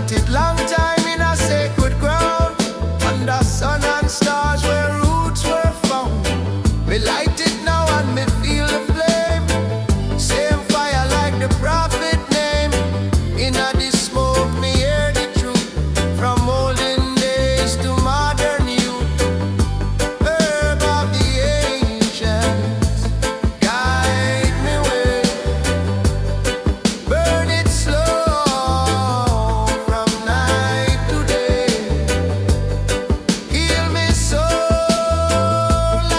planted long time in a sacred ground, under sun and stars where roots were found. Me light it now and me feel the flame, same fire like the prophet name. In a this smoke me hear the truth, from olden days to modern youth. Herb of the ancients, guide me way. Burn it slow from night to day. Heal me soul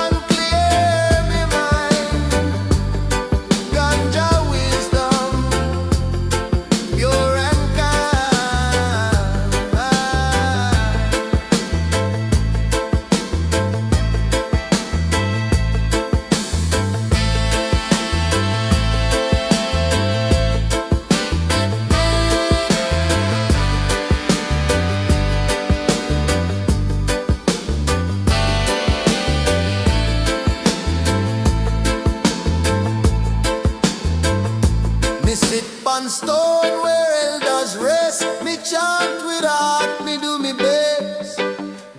and clear me mind. Ganja wisdom, pure and kind. Me sit on stone where elders rest. Me chant with heart, me do me best.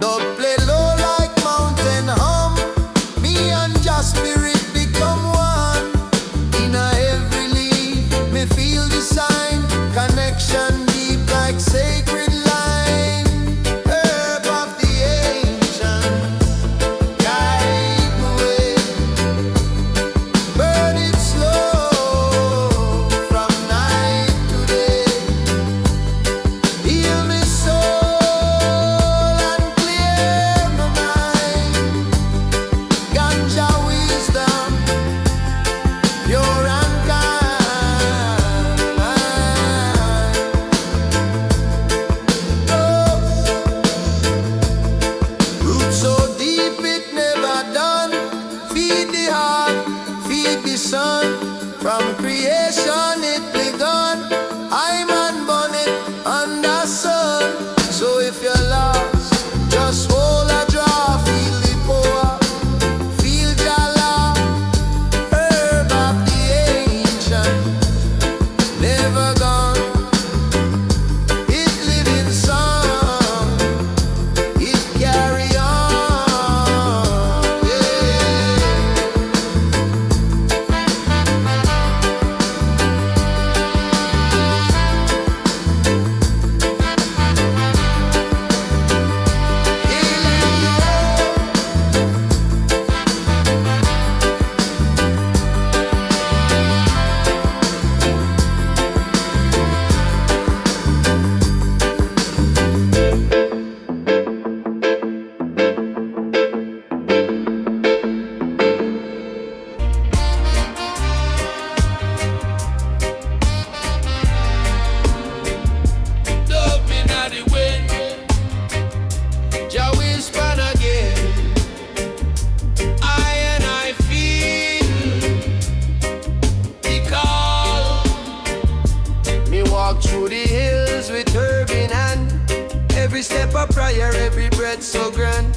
Dub play low like mountain hum. Me and just spirit become one. In a every leaf, me feel the sign. Connection deep like sacred line. Herb of the ancients, guide the way. Burn it slow from night to day. Heal me soul and clear my mind. Ganja wisdom, pure and kind. Roots so deep it never done. Feed the heart, feed the sun. From creation it begun. I'm unborn under sun. So if you're lost, just hold a draw. Feel the power, feel Jala. Herb of the ancient, never gone. It living song, it carry on. Yeah. Dub me na the wind, Jah whisper again. I feel the call. Me walk through the hills with herb in hand. Every step a prayer, every breath so grand.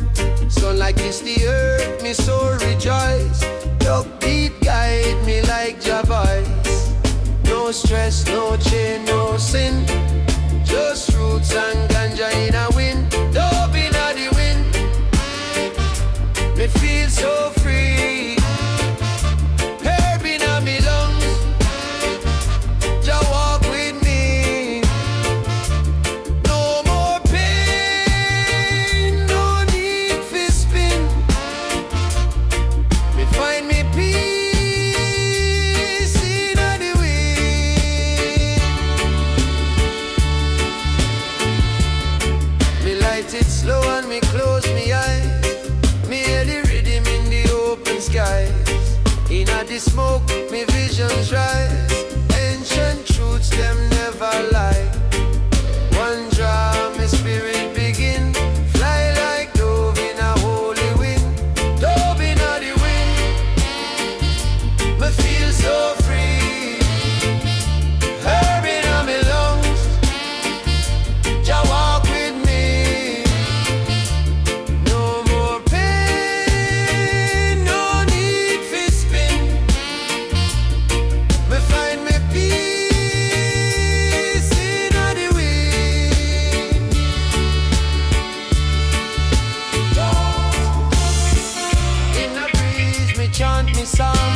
Sun like it's the earth, me soul rejoice. Dub beat guide me like Jah voice. No stress, no chain, no sin. Just roots and ganja in a wind. Dub in a the wind. Me feel so free. Herb in a me lungs. Jah walk with me. No more pain, no need for spin. Me find me peace in a the wind. Me light it slow and me close me eyes. Me hear the rhythm in the open skies. In a the smoke, me visions rise. Ancient truths, them never lie. One draw, me spirit begin. Fly like dove in a holy wind. Dove in a the wind. Me feel so free. Herb in a me lungs. Jah walk with me. No more pain, no need for spin. Me find me peace in a me song.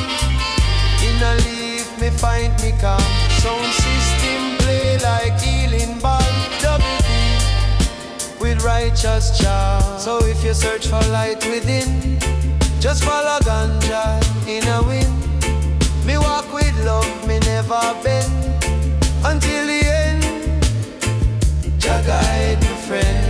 In a leaf me find me calm. Sound system play like healing balm. Double D with righteous charm. So if you search for light within, just follow ganja in a wind. Me walk with love, me never bend until the end. Jah guide me friend.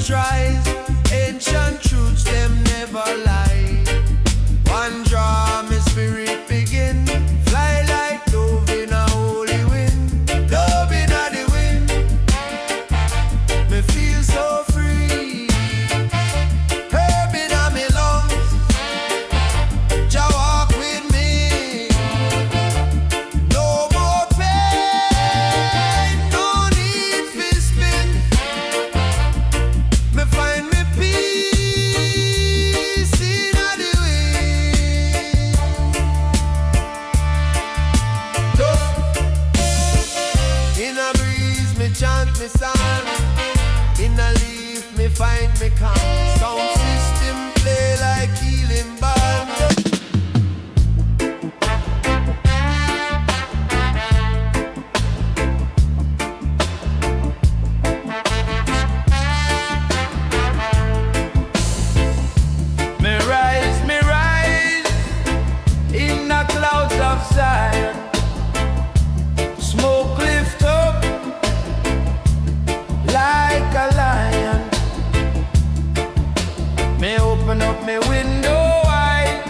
tries. Ancient truths, them never lie. One draw, my spirit begin. Fly like dove in a holy wind. Dove in a the wind. Me feel so free. Herb in a me lungs. Jah walk with me. No more pain, no need for spin. Me find me peace in a the wind. In a breeze, me chant me song. In a leaf, me find me calm. Sound system play like healing balm. Me rise in the clouds of Zion. Smoke lift up like a lion. Me open up me window wide.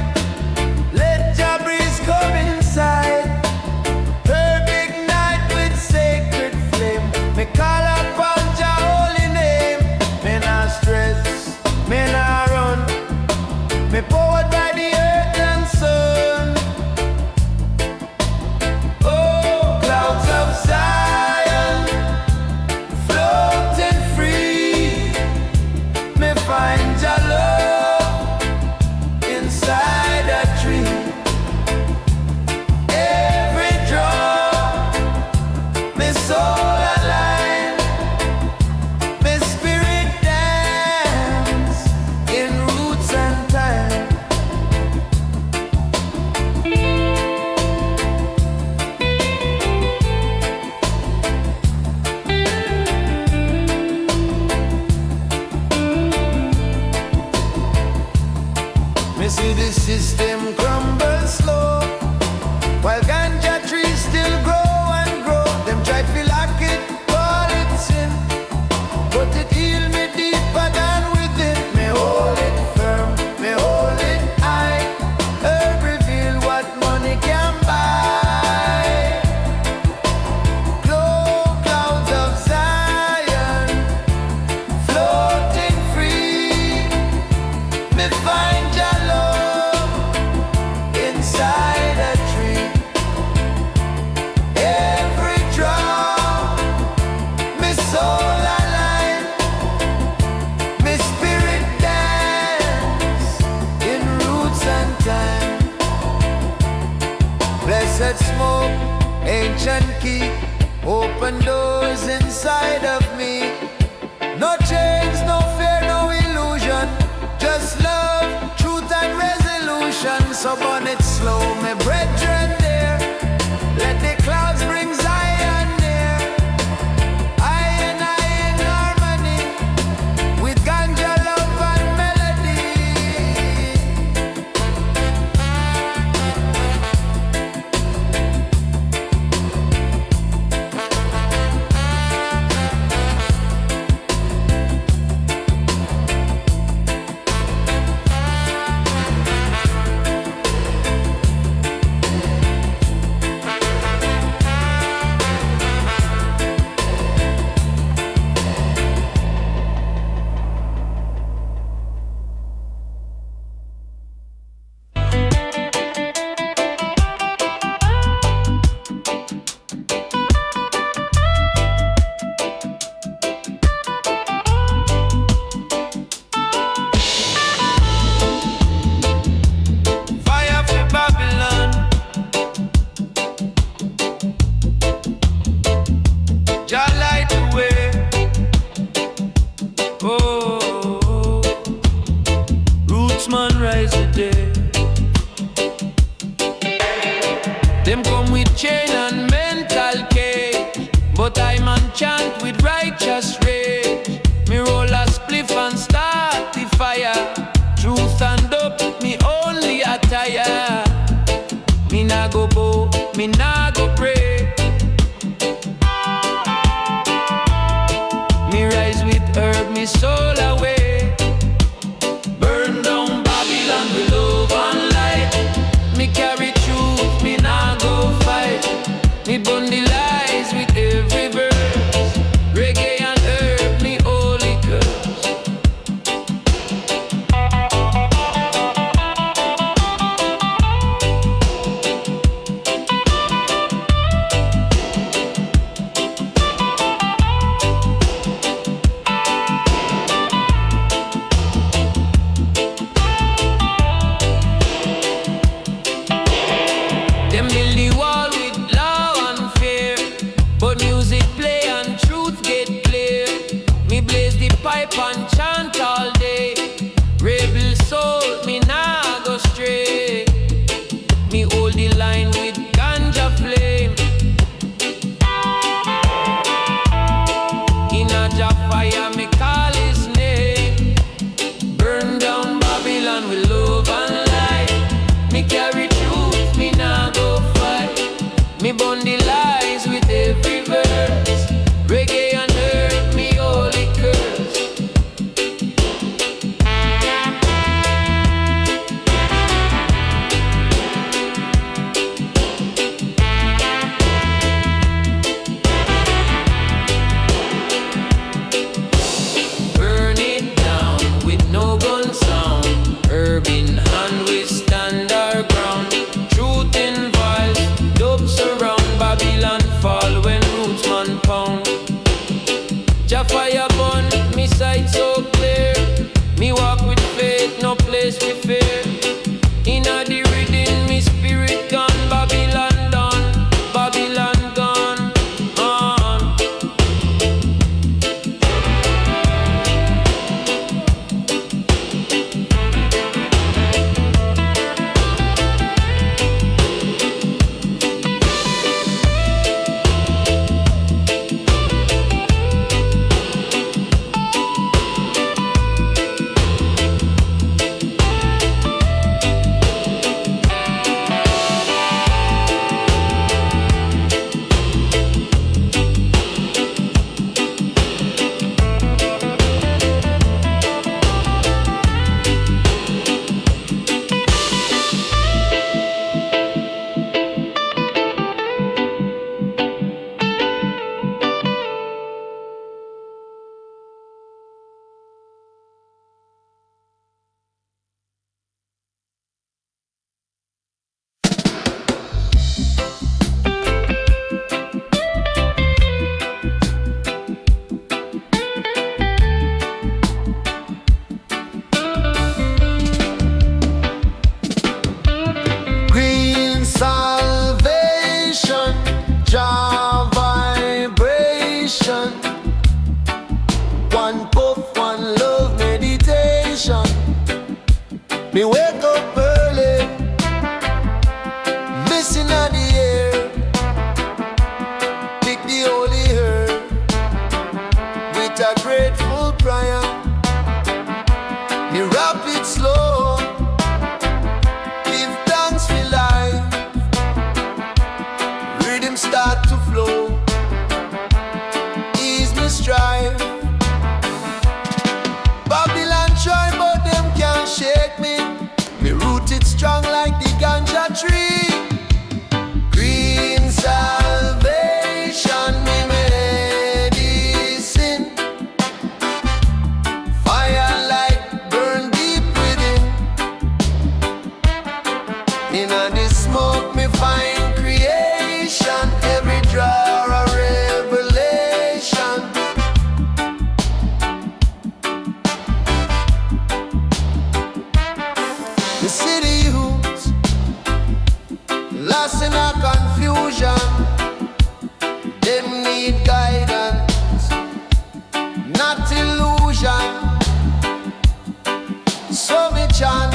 Let your breeze come inside. Herb ignite with sacred flame. Me call upon your holy name. Me not stress, me not run. Me powered by the earth and sun. Oh, clouds of Zion, floating free. Me find your love inside a tree. Every drop, me soul aligned. Me spirit dance in roots and time. Me see the system crumble slow, while ganja trees still grow and grow. Them try to lock it, call it sin, but it heal me deeper than within. Me hold it firm, me hold it high. Herb reveal what money can buy. Glow clouds of Zion, floating free. Me find your love inside a tree. Every drop, me soul aligned. Me spirit dance in roots and time. Blessed smoke, ancient key, open doors inside of me. No chains, no fear, no illusion. Just love, truth and resolution. So burn it slow, my brethren there. Let the clouds bring Zion near. I in harmony with ganja love and melody. Fire for Babylon. Jah light the way. Oh, roots man rise today. Them come with chain and mental cage, but I man chant with righteous rage. Me roll a spliff and start the fire. Truth and up, me only attire. Me nah go bow, me nah go pray. Me rise with herb, me soul away. wake up early, missing at the air. Pick the holy herb with a grateful prayer. Me rap it slow, give thanks for life. Rhythm start to flow, ease me strife. Babylon try but them can't shake me. Me rooted strong like the ganja tree. Green salvation, me medicine. Fire light burn deep within. In the smoke me find creation. Every draw a revelation. The city youths lost in a confusion. Them need guidance, not illusion. So me chant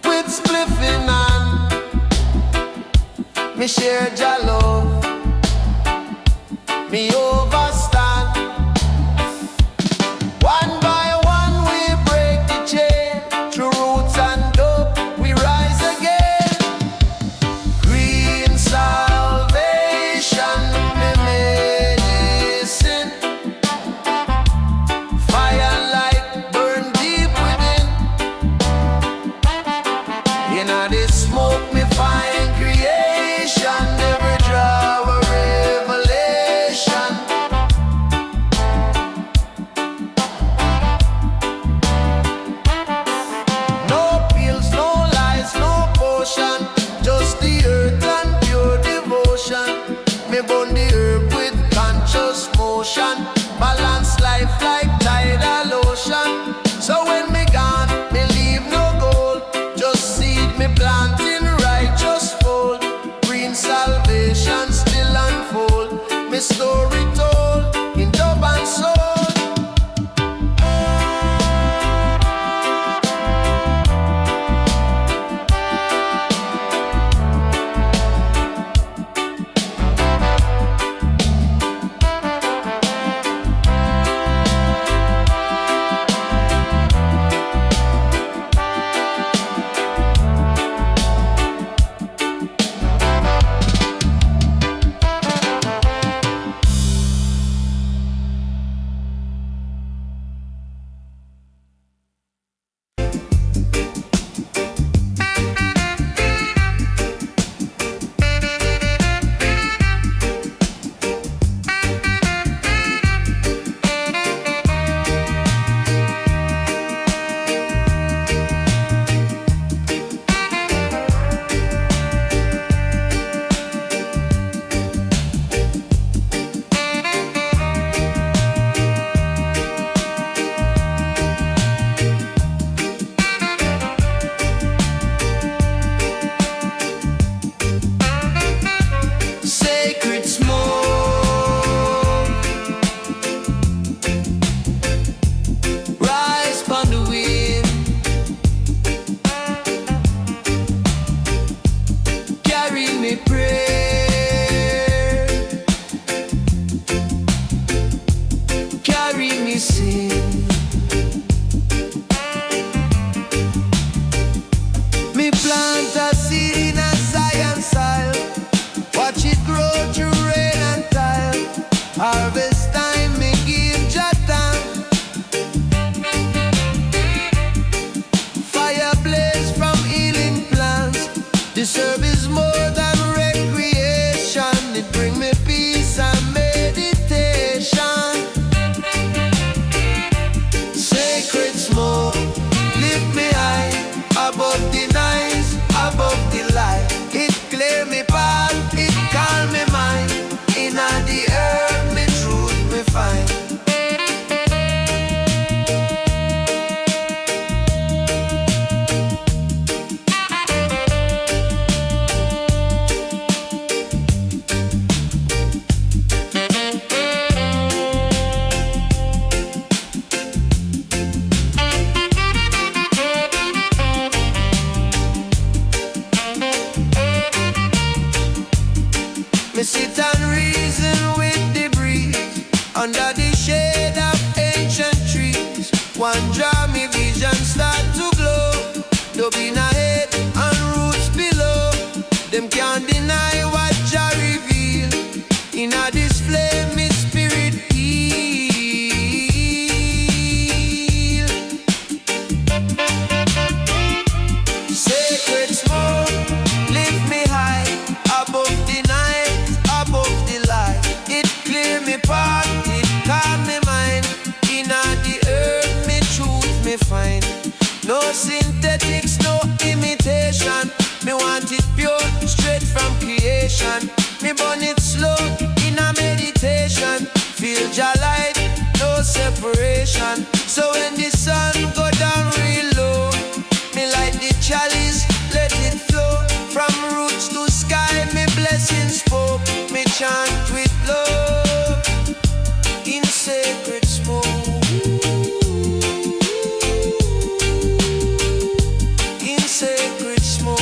with spliffing hand. Me share your love, me overstand. One by one we break the chain. Through roots and dope we rise again. Green salvation, me medicine. Fire light burn deep within. In the smoke me find creation. Every drop a revelation. No pills, no lies, no potion. Just the earth and pure devotion. Me burn the herb with conscious motion. Balance life like tidal ocean. So when me gone, me leave no gold. Just seed me plant in righteous fold. Green salvation still unfold. Me story told in dub and soul. Sacred smoke rise upon the wind. Carry me prayer, carry me sin. Me plant a seed in a science soil. Watch it grow through rain and tile. Harvest time, me give Jah time. Fire blaze from healing plants. This herb is more than recreation. It bring me peace and meditation. Sacred smoke, lift me high above the noise, above the light. It clear me path, it calm me mind. In the earth, me truth me find. Me sit and reason with the breeze under the shade of ancient trees. One draw me vision start to glow. Dub in a head and roots below. Them can't deny what Jah reveal. In a display me spirit heal. Sacred smoke lift me high above the night, above the light. It clear me path, it calm me mind. In a the earth me truth me find. No synthetics, no imitation. Me want it pure, straight from creation. Me burn it slow in a meditation. Feel Jah light, no separation. So when the sun go down real low, me light the chalice, let it flow. From roots to sky, me blessings spoke. Me chant with love in sacred smoke. In sacred smoke.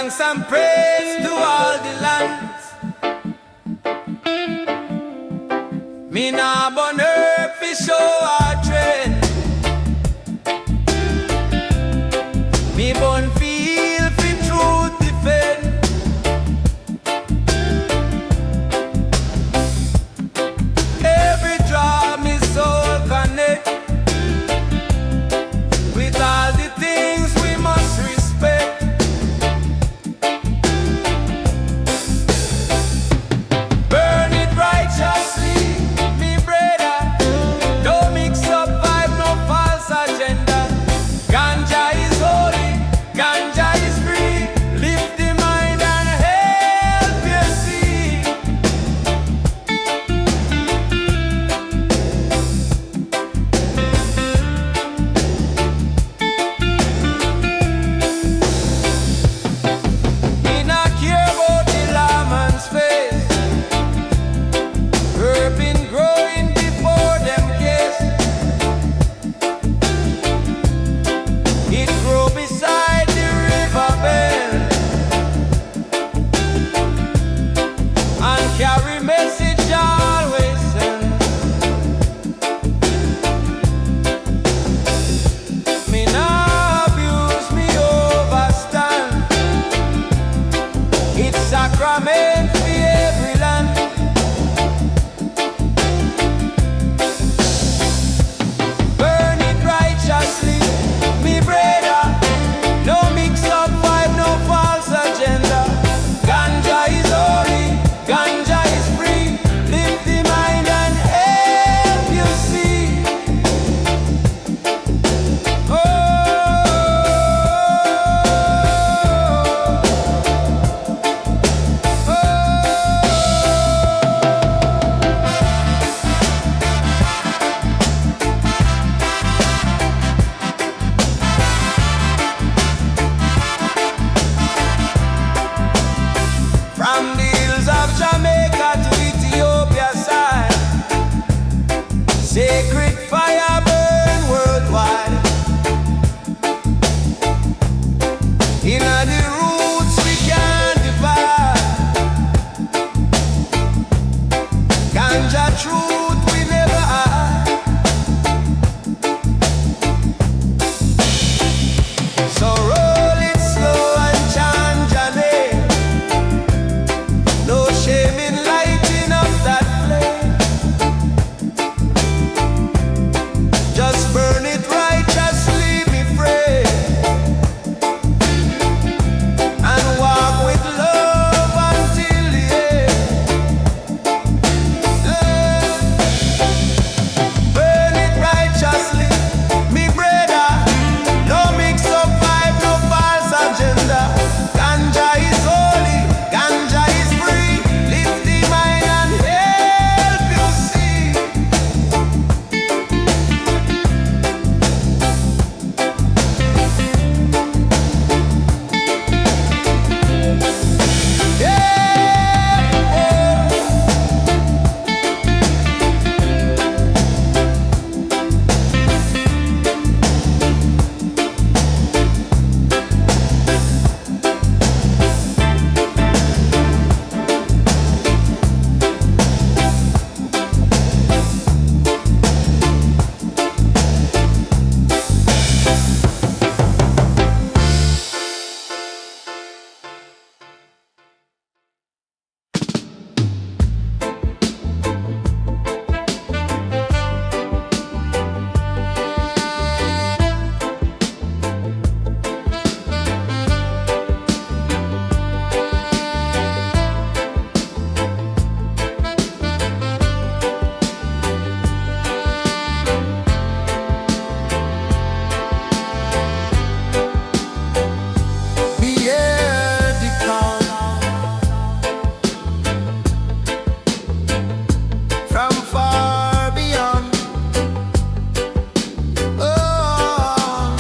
thanks and praise to all the lands. Me nah burn earth fi show our trend. Me burn feel fi truth defend. Every draw me soul connect with all the things we must respect. Burn it righteously, me brother. Don't mix up vibe, no false agenda. Ganja is holy, ganja is free. Lift the mind and help you see. Me not care about the lawman's face. Herb been growing before them case. It grow beside the river bed and carry message always send. Me nah abuse, me overstand. It's sacrament for every land. Burn it righteously, me brother. No mix up vibe, no false agenda. Ganja is holy, ganja is free. Lift the mind and help you see. Oh, from the hills of Jamaica to Ethiopia side, sacred fire burn worldwide. In the roots we can't divide. Ganja truth we never hide. So roll it slow and chant your name. No shame in lighting up that flame. Just burn it righteously, me pray, and walk with love until the end. Burn it righteously, me brother. No mix up vibe, no false agenda. Ganja is holy, ganja is free. Lift the mind and help you see. We hear the call from far beyond. Oh,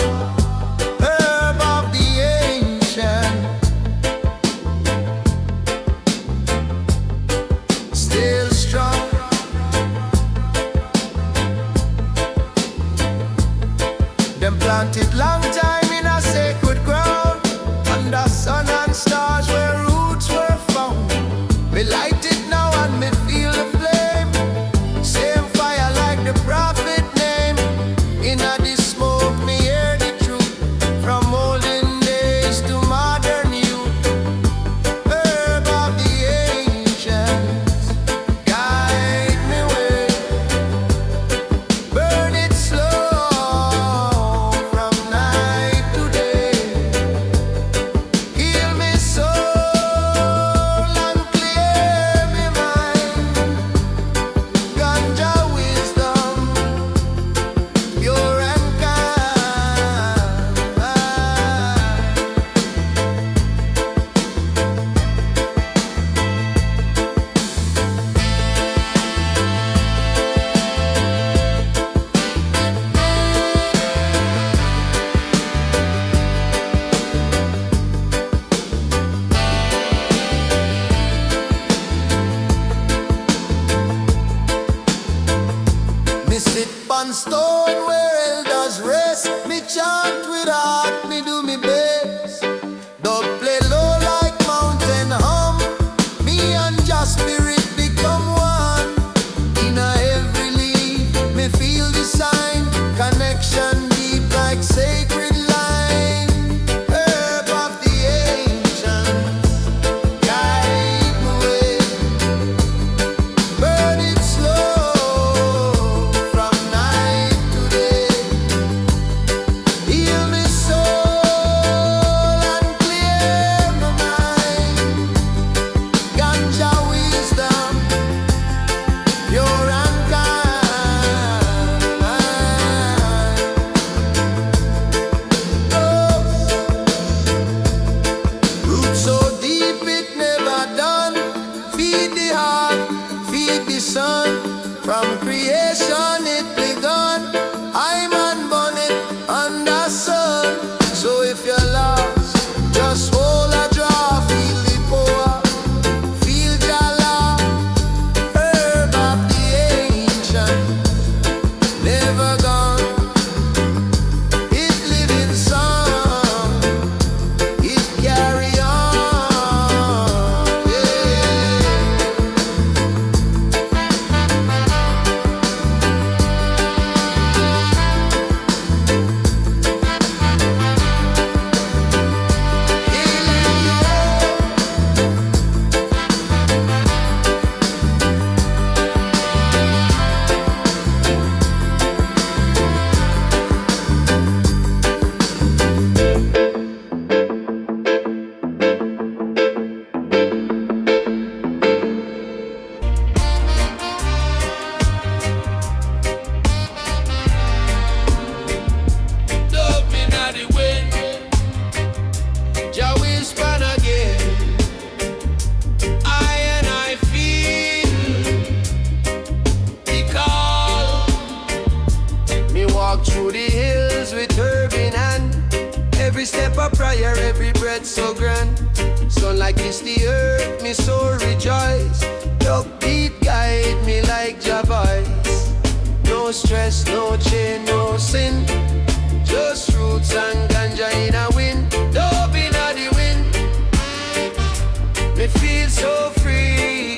herb of the ancient, still strong. Them planted long time in a sacred ground, under sun and stars. soul. So if you're lost, just hold a draw, feel the power, feel Jala, herb of the ancient, never gone. It living song, it carry on, yeah. Dub me na the wind, Jah whisper again. I feel the call. Me walk through the hills with herb in hand. Every step a prayer, every breath so grand. Sun like kiss the earth, me soul rejoice. Your beat guide me like Jah voice. No stress, no chain, no sin. Just roots and ganja in a wind. Dove in a the wind. Me feel so free.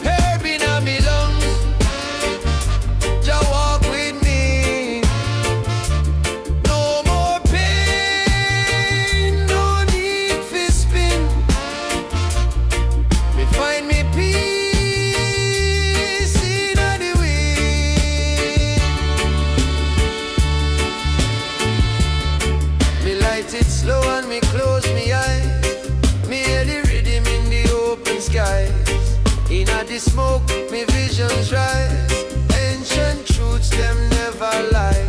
Herb in a me lungs. Jah walk with me. No more pain, no need for spin. Me find me peace in a the wind. Me light it slow and me close me eyes. Me hear the rhythm in the open skies. In a the smoke, me visions rise. Ancient truths, them never lie.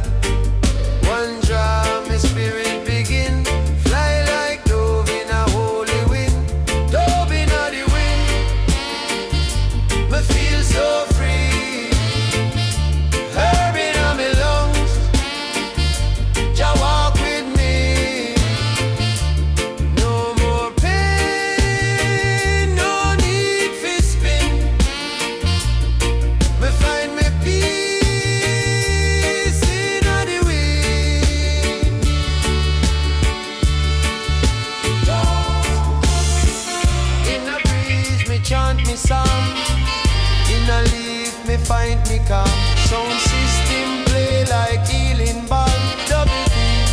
One draw, me spirit begin. Fly like dove in a holy wind. Dove in a the wind. Me feel so free. Herb in a me lungs. Jah walk with me. No more pain, no need for spin. Me find me peace in a the wind. In a breeze, me chant me song. In a leaf, me find me calm. Sound system play like healing balm. Double deep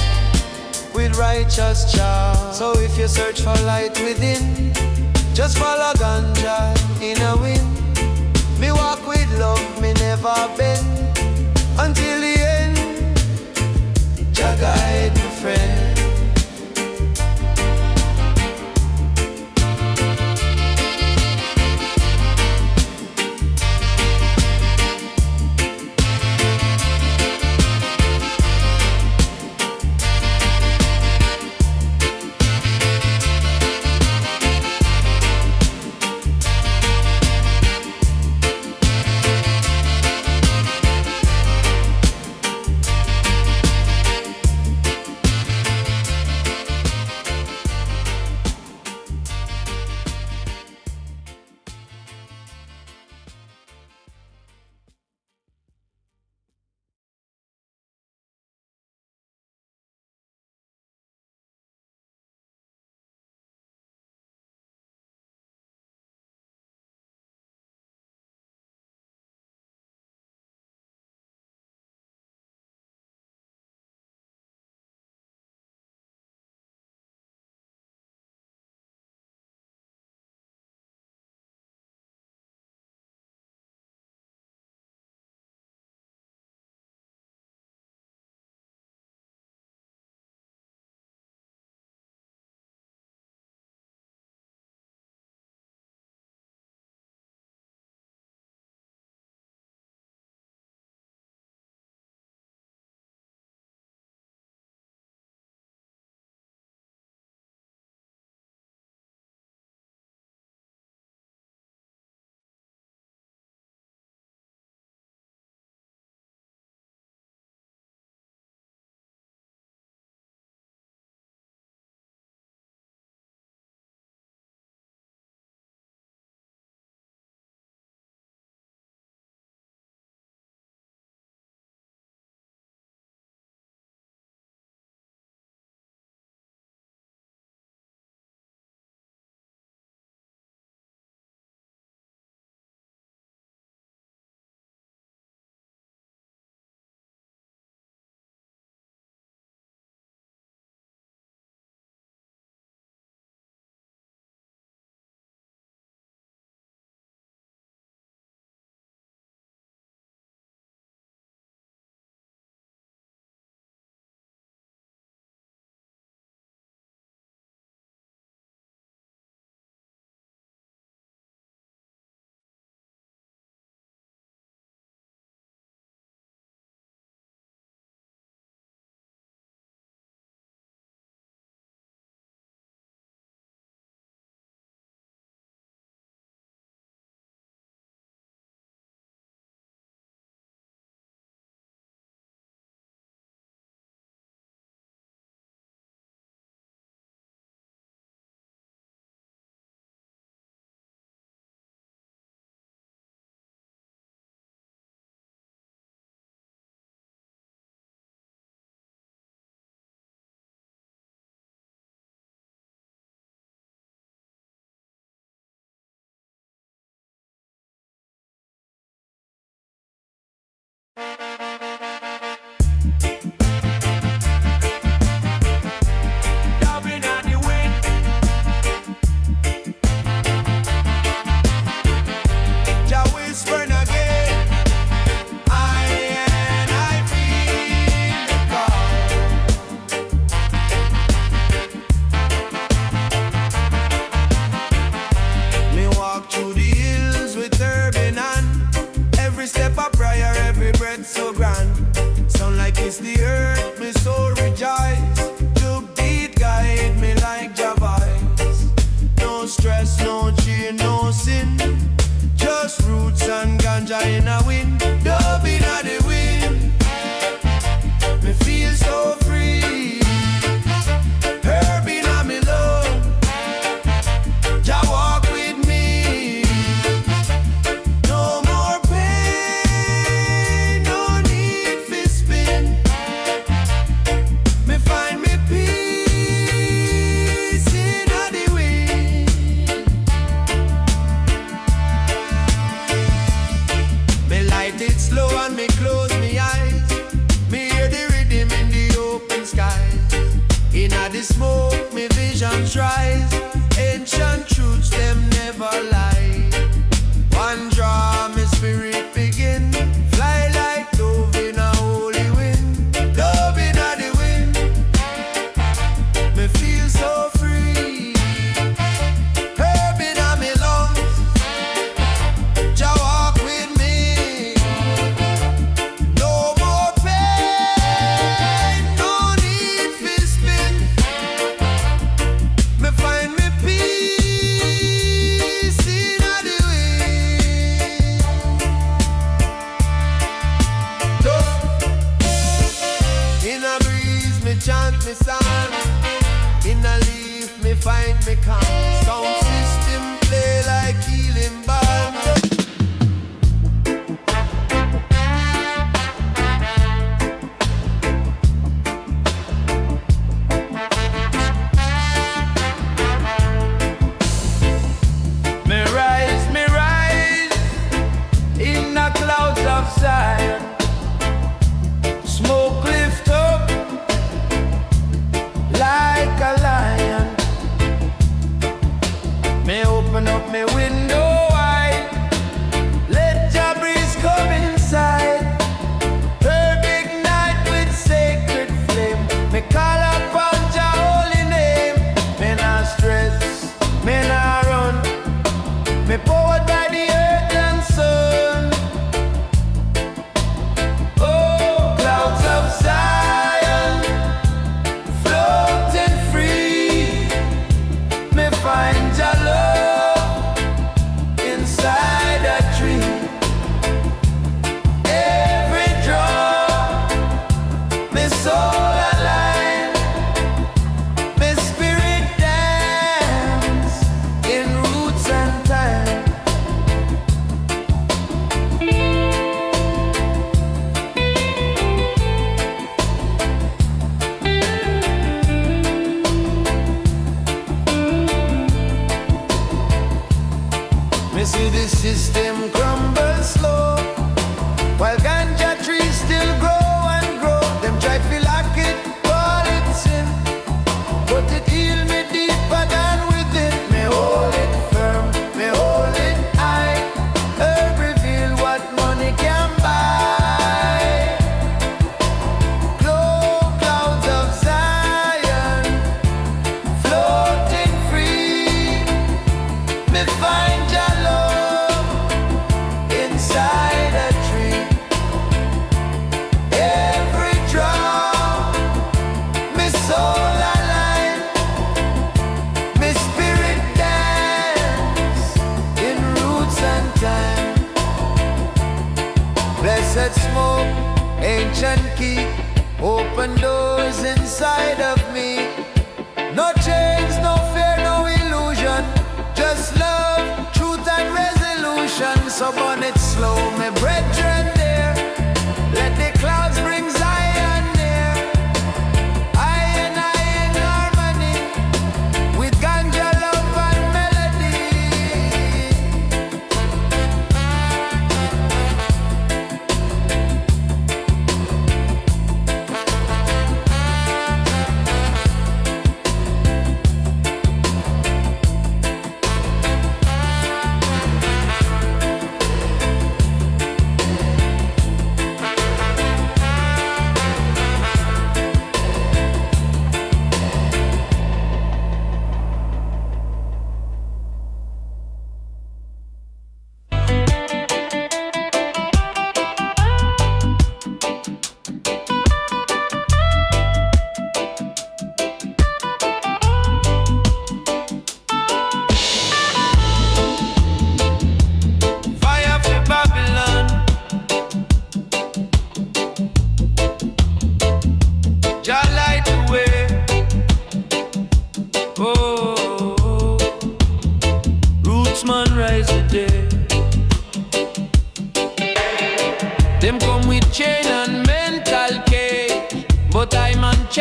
with righteous charm. So if you search for light within, just follow ganja in a wind. Me walk with love, me never bend until the end. Jah guide my friend.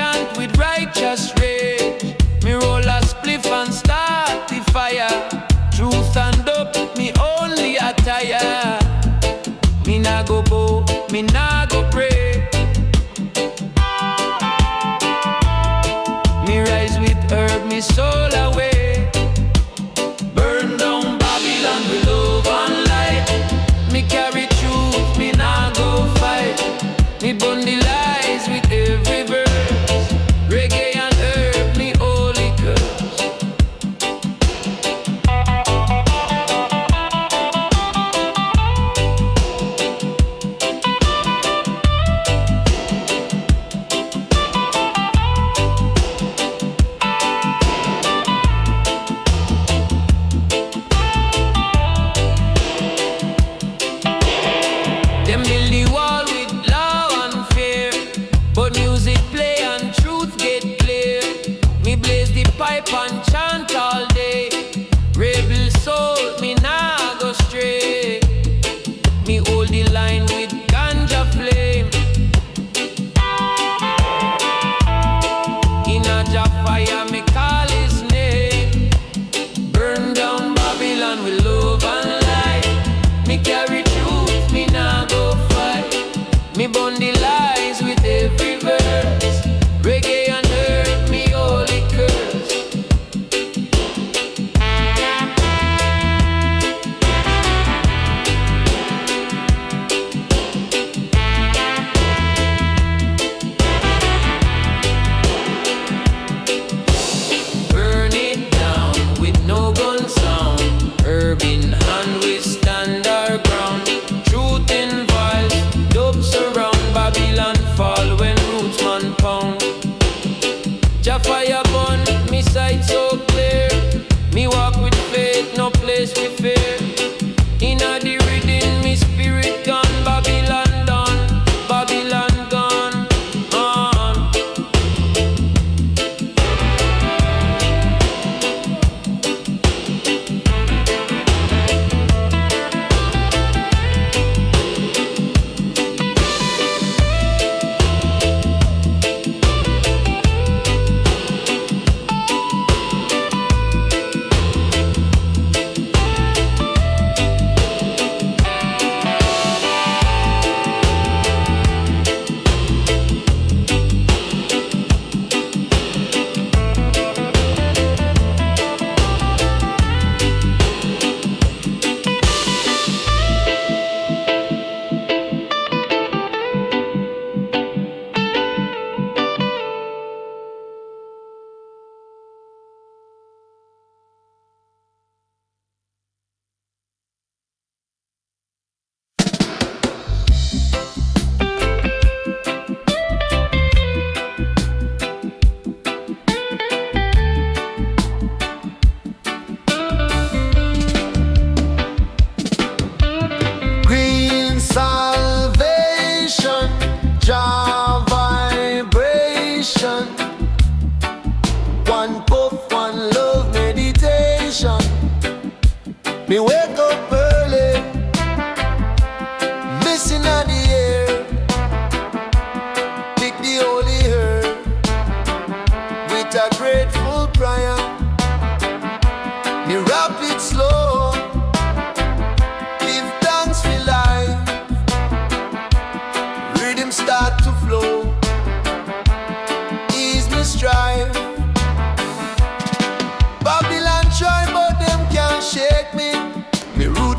chant with righteous rage. Me roll a spliff and start the fire. Truth and up, me only attire. Me nah go bow, me nah go pray. Me rise with herb, me soul away. Burn down Babylon with love and light. Me carry truth, me nah go fight. Me burn the lies with every verse. Reggae and herb, me holy curse. Them build the wall with law and fear, but music play and truth get clear. Me blaze the pipe and chant all day. Rebel soul, me nah go stray. Me hold the line with ganja flame. In a Jah fire, me call his name. Burn down Babylon with love and light. Me carry truth, me nah go fight. Me burn the lies with every verse. Reggae and herb, me holy curse. Burn it down with no gun sound. Herb in hand, we stand our ground. Truth in voice, dub surround. Babylon fall when roots man pound. Jah fire burn, me sight so clear. Me walk with faith, no place we fear. Inna the rhythm, me spirit gone. Babylon done, Babylon gone on. Green salvation, Jah vibration. One puff, one love meditation. Me wake up early, missing at the air. Pick the holy herb with a grateful prayer. Me rap it slow, give thanks for life. Rhythm start to flow, ease me strife. Babylon try but them can't shake me. Me root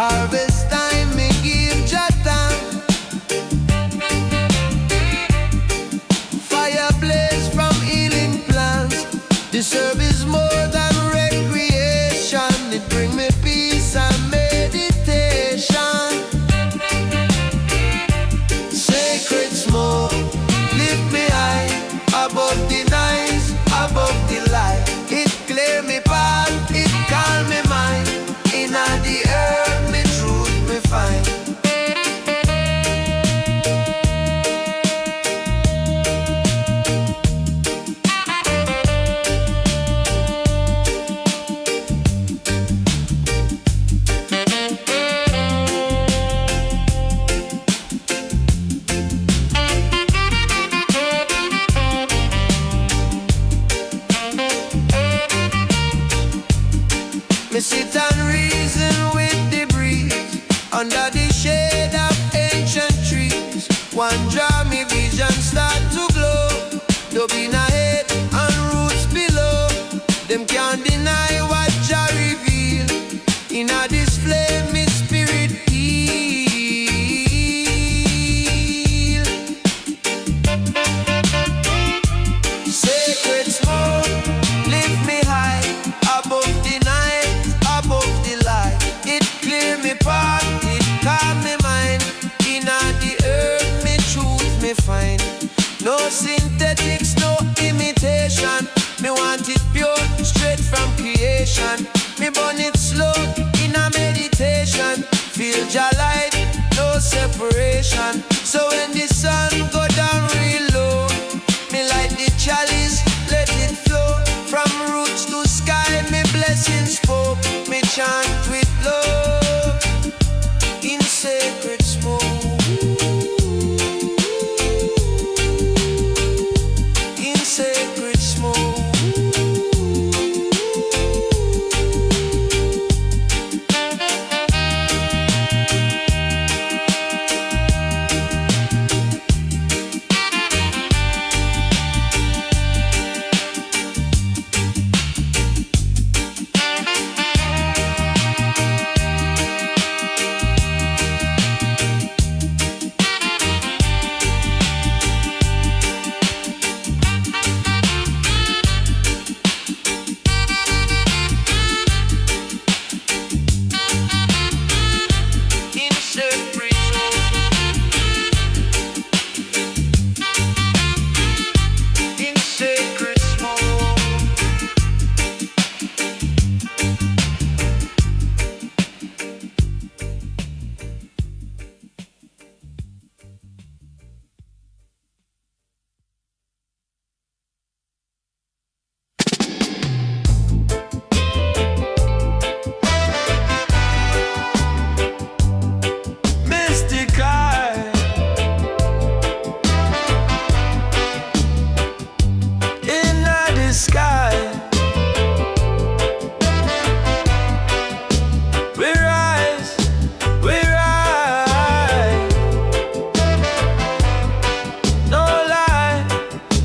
Harvest time, me give Jah thanks. Fire blaze from healing plants. This herb is more than recreation. It bring me peace and meditation. Sacred smoke, lift me high, above the noise, above the light. It clear me path, it calm me mind. Inna the earth, me truth me find. Me sit and reason with the breeze under the shade of ancient trees. One draw me vision start to glow. Dubbing ahead and roots below. Them can't deny what Jah reveal. In a display me spirit heal. Sacred smoke, lift me high above the night, above the light. It clear me path, it calm me mind. Inna the earth, me truth me find. No synthetics, no imitation. Me want it pure, straight from creation. Me burn it slow, in a meditation. Feel Jah light, no separation. So when the sun go down real low, me light the chalice, let it flow. From roots to sky, me blessings spoke. Me chant with love in sacred smoke. In sacred smoke.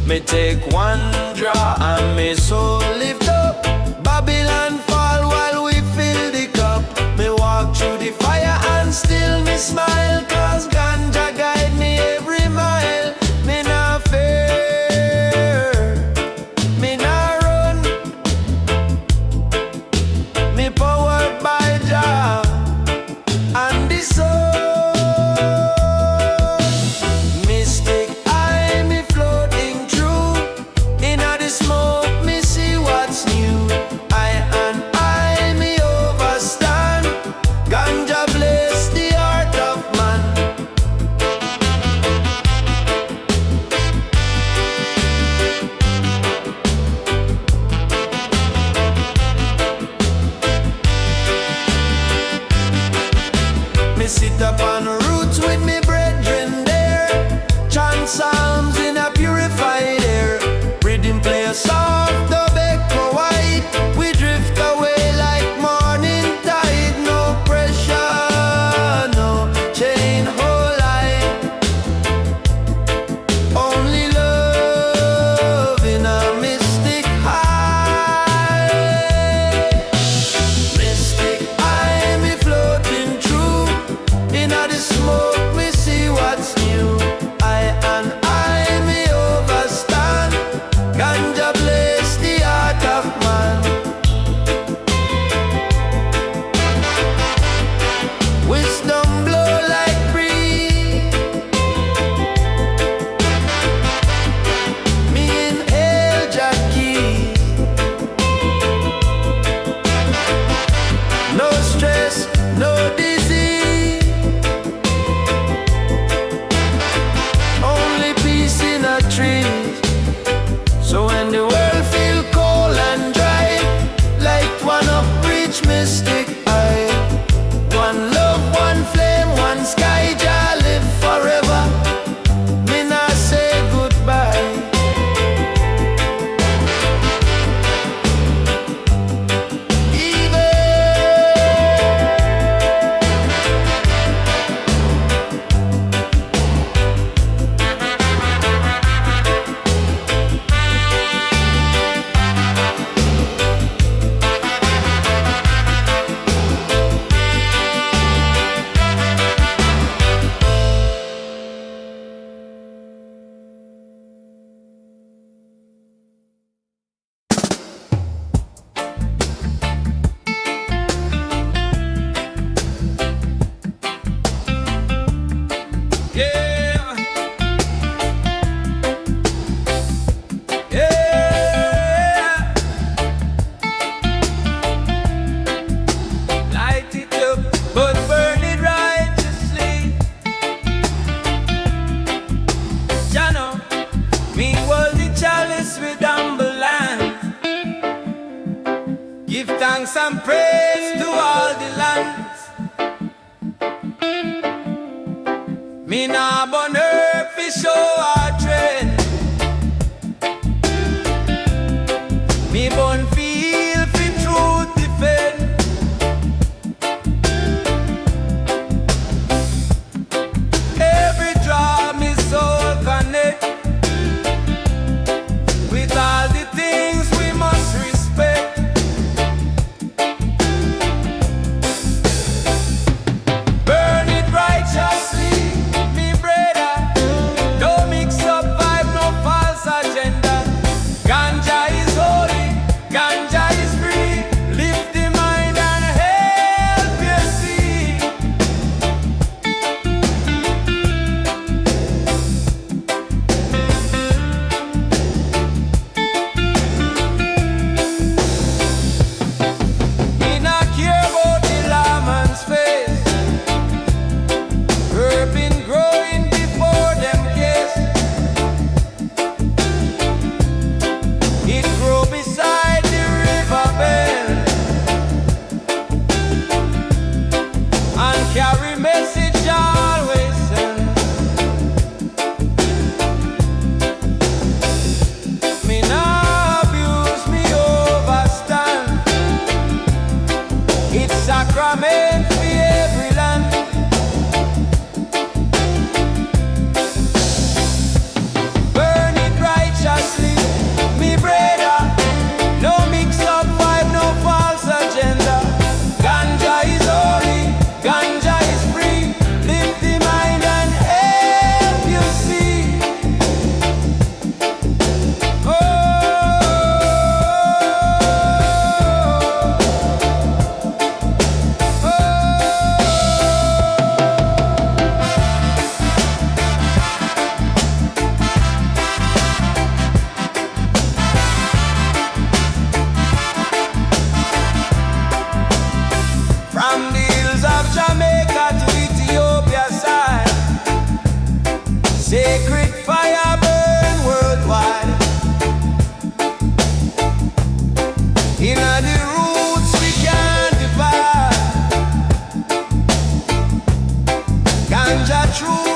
Me take one draw and me soul lift up. Babylon fall while we fill the cup. Me walk through the fire and still me smile. Cause ganja guide me every mile. Me nah fear, me nah run. Me powered by Jah and the sun. Mystic eye me floating through. Inna the smoke me see what's new. I and I me overstand. Ganja bless the heart of man. Me sit up on roots with me brethren there. Chant psalms in a purified air. Rhythm play a soft dub echo white. We drift away like morning tide. No pressure, no chain hold light. Only love in a mystic high. Mystic eye me floating through. thanks and praise to all the lands. Me nah burn earth fi show our trend. Me burn feel fi truth defend. Every draw me soul connect with all the things we must respect. Burn it righteously, me brother. Don't mix up vibe, no false agenda. Ganja is holy, ganja is free. Lift the mind and help you see. Me not care about the lawman's face. Herb been growing before them case. It grow beside the river bed and carry message always send. Me nah abuse, me overstand. It's sacrament for every land. Burn it righteously, me brother. No mix up vibe, no false agenda. Ganja is holy, ganja is free. Lift the mind and help you see. Oh, from the hills of Jamaica to Ethiopia side, sacred fire burn worldwide. In the roots we can't divide. Ganja true